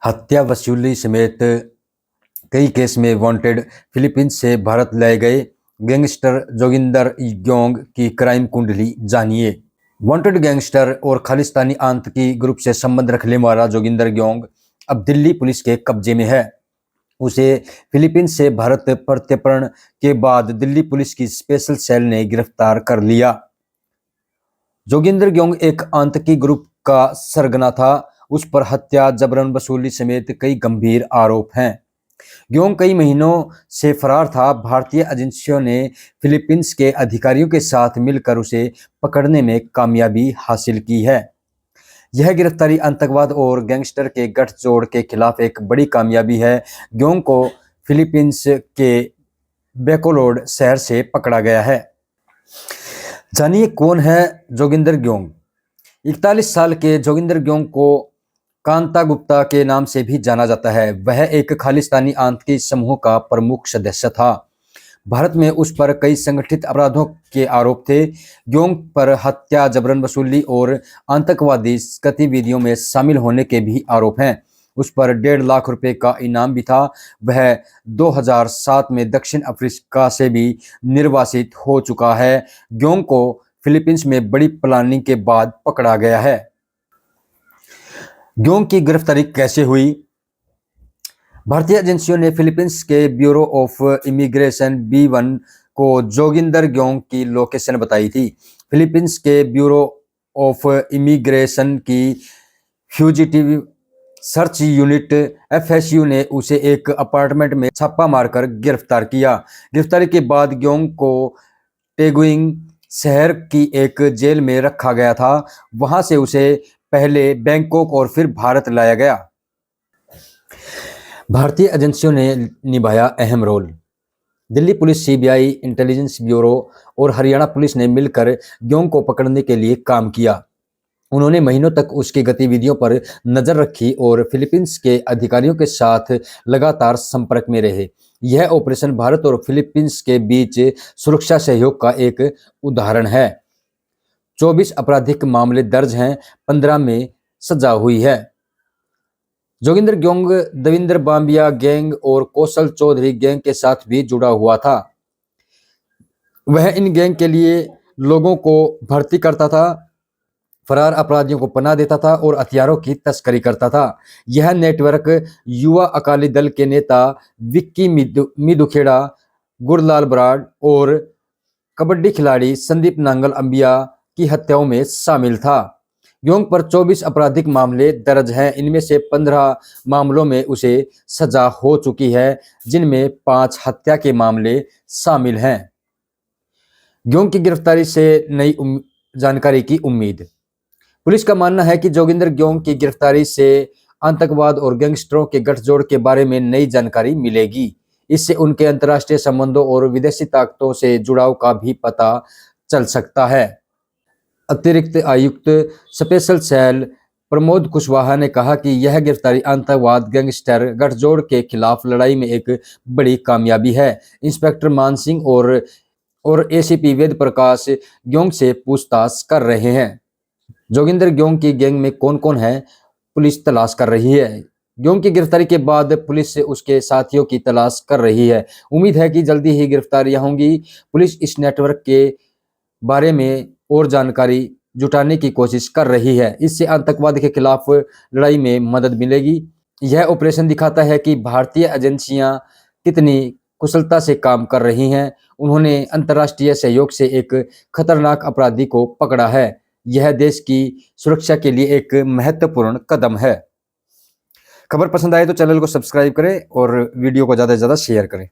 हत्या वसूली समेत कई केस में वांटेड फिलीपींस से भारत लाए गए गैंगस्टर जोगिंदर ग्योंग की क्राइम कुंडली जानिए। वांटेड गैंगस्टर और खालिस्तानी आतंकी ग्रुप से संबंध रखने वाला जोगिंदर ग्योंग अब दिल्ली पुलिस के कब्जे में है। उसे फिलीपींस से भारत प्रत्यर्पण के बाद दिल्ली पुलिस की स्पेशल सेल ने गिरफ्तार कर लिया। जोगिंदर ग्योंग एक आतंकी ग्रुप का सरगना था। उस पर हत्या, जबरन वसूली समेत कई गंभीर आरोप हैं। ग्योंग कई महीनों से फरार था। भारतीय एजेंसियों ने फिलीपींस के अधिकारियों के साथ मिलकर उसे पकड़ने में कामयाबी हासिल की है। यह गिरफ्तारी आतंकवाद और गैंगस्टर के गठजोड़ के खिलाफ एक बड़ी कामयाबी है। ग्योंग को फिलीपींस के बेकोलोड शहर से पकड़ा गया है। जानिए कौन है जोगिंदर ग्योंग। 41 साल के जोगिंदर ग्योंग को कांता गुप्ता के नाम से भी जाना जाता है। वह एक खालिस्तानी आतंकी समूह का प्रमुख सदस्य था। भारत में उस पर कई संगठित अपराधों के आरोप थे। ग्योंग पर हत्या, जबरन वसूली और आतंकवादी गतिविधियों में शामिल होने के भी आरोप हैं। उस पर 1.5 लाख रुपए का इनाम भी था। वह 2007 में दक्षिण अफ्रीका से भी निर्वासित हो चुका है। ग्योंग को फिलीपींस में बड़ी प्लानिंग के बाद पकड़ा गया है। ग्योंग की गिरफ्तारी कैसे हुई? भारतीय एजेंसियों ने फिलीपींस के ब्यूरो ऑफ इमिग्रेशन B1 को जोगिंदर ग्योंग की लोकेशन बताई थी। फिलीपींस के ब्यूरो ऑफ इमिग्रेशन की फ्यूजिटिव सर्च यूनिट FSU ने उसे एक अपार्टमेंट में छापा मारकर गिरफ्तार किया। गिरफ्तारी के बाद ग्योंग को टेगुइंग शहर की एक जेल में रखा गया था। वहां से उसे पहले बैंकॉक और फिर भारत लाया गया। भारतीय एजेंसियों ने निभाया अहम role. Delhi police, CBI, intelligence bureau और हरियाणा पुलिस ने मिलकर ग्योंग को पकड़ने के लिए काम किया। उन्होंने महीनों तक उसकी गतिविधियों पर नजर रखी और फिलीपींस के अधिकारियों के साथ लगातार संपर्क में रहे। यह ऑपरेशन भारत और फिलीपींस के बीच सुरक्षा सहयोग का एक उदाहरण है। 24 आपराधिक मामले दर्ज हैं, 15 में सजा हुई है। जोगिंदर ग्योंग देवेंद्र बाम्बिया गैंग और कौशल चौधरी गैंग के साथ भी जुड़ा हुआ था। वह इन गैंग के लिए लोगों को भर्ती करता था, फरार अपराधियों को पनाह देता था और हथियारों की तस्करी करता था। यह नेटवर्क युवा अकाली दल के नेता विक्की मिदुखेड़ा, गुरलाल बराड़ और कबड्डी खिलाड़ी संदीप नांगल अंबिया की हत्याओं में शामिल था। ग्योंग पर 24 आपराधिक मामले दर्ज हैं। इनमें से 15 मामलों में उसे सजा हो चुकी है, जिनमें 5 हत्या के मामले शामिल हैं। ग्योंग की गिरफ्तारी से नई जानकारी की उम्मीद। पुलिस का मानना है कि जोगिंदर ग्योंग की गिरफ्तारी से आतंकवाद और गैंगस्टरों के गठजोड़ के बारे में नई जानकारी मिलेगी। इससे उनके अंतर्राष्ट्रीय संबंधों और विदेशी ताकतों से जुड़ाव का भी पता चल सकता है। अतिरिक्त आयुक्त स्पेशल सेल प्रमोद कुशवाहा ने कहा कि यह गिरफ्तारी आतंकवाद गैंगस्टर गठजोड़ के खिलाफ लड़ाई में एक बड़ी कामयाबी है। इंस्पेक्टर मान सिंह और ACP वेद प्रकाश ग्योंग से पूछताछ कर रहे हैं। जोगिंदर ग्योंग की गैंग में कौन कौन है, पुलिस तलाश कर रही है। ग्योंग की गिरफ्तारी के बाद पुलिस से उसके साथियों की तलाश कर रही है। उम्मीद है कि जल्दी ही गिरफ्तारियां होंगी। पुलिस इस नेटवर्क के बारे में और जानकारी जुटाने की कोशिश कर रही है। इससे आतंकवाद के खिलाफ लड़ाई में मदद मिलेगी। यह ऑपरेशन दिखाता है कि भारतीय एजेंसियां कितनी कुशलता से काम कर रही हैं। उन्होंने अंतर्राष्ट्रीय सहयोग से एक खतरनाक अपराधी को पकड़ा है। यह देश की सुरक्षा के लिए एक महत्वपूर्ण कदम है। खबर पसंद आए तो चैनल को सब्सक्राइब करें और वीडियो को ज़्यादा से ज़्यादा शेयर करें।